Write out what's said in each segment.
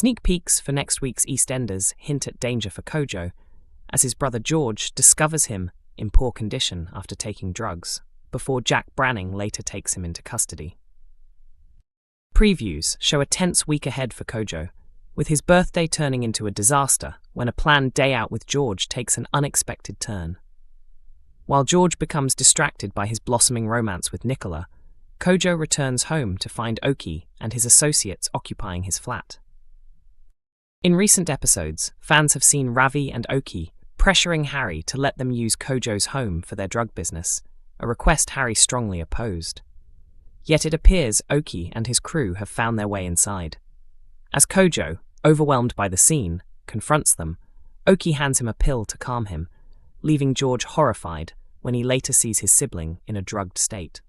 Sneak peeks for next week's EastEnders hint at danger for Kojo, as his brother George discovers him in poor condition after taking drugs, before Jack Branning later takes him into custody. Previews show a tense week ahead for Kojo, with his birthday turning into a disaster when a planned day out with George takes an unexpected turn. While George becomes distracted by his blossoming romance with Nicola, Kojo returns home to find Okie and his associates occupying his flat. In recent episodes, fans have seen Ravi and Okie pressuring Harry to let them use Kojo's home for their drug business, a request Harry strongly opposed. Yet it appears Okie and his crew have found their way inside. As Kojo, overwhelmed by the scene, confronts them, Okie hands him a pill to calm him, leaving George horrified when he later sees his sibling in a drugged state.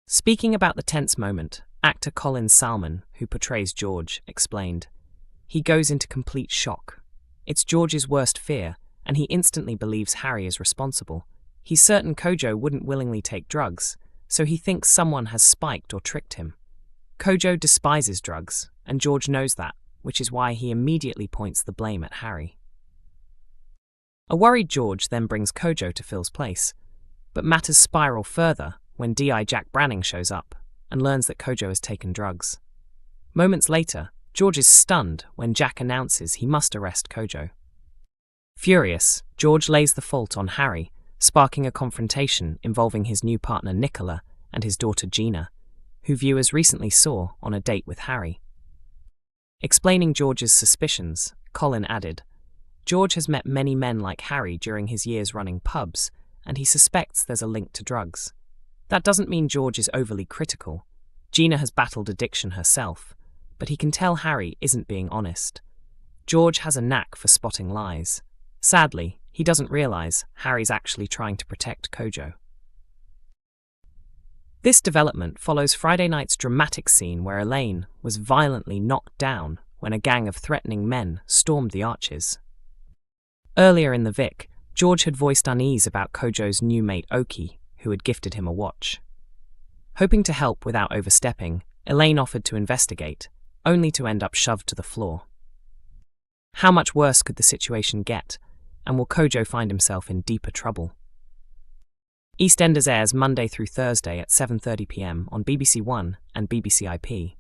Speaking about the tense moment, actor Colin Salmon, who portrays George, explained, "He goes into complete shock. It's George's worst fear, and he instantly believes Harry is responsible. He's certain Kojo wouldn't willingly take drugs, so he thinks someone has spiked or tricked him. Kojo despises drugs, and George knows that, which is why he immediately points the blame at Harry." A worried George then brings Kojo to Phil's place, but matters spiral further when DI Jack Branning shows up and learns that Kojo has taken drugs. Moments later, George is stunned when Jack announces he must arrest Kojo. Furious, George lays the fault on Harry, sparking a confrontation involving his new partner Nicola and his daughter Gina, who viewers recently saw on a date with Harry. Explaining George's suspicions, Colin added, "George has met many men like Harry during his years running pubs, and he suspects there's a link to drugs. That doesn't mean George is overly critical. Gina has battled addiction herself, but he can tell Harry isn't being honest. George has a knack for spotting lies. Sadly, he doesn't realize Harry's actually trying to protect Kojo." This development follows Friday night's dramatic scene where Elaine was violently knocked down when a gang of threatening men stormed the arches. Earlier in the Vic, George had voiced unease about Kojo's new mate Okie, who had gifted him a watch. Hoping to help without overstepping, Elaine offered to investigate, only to end up shoved to the floor. How much worse could the situation get, and will Kojo find himself in deeper trouble? EastEnders airs Monday through Thursday at 7:30 p.m. on BBC One and BBC IP.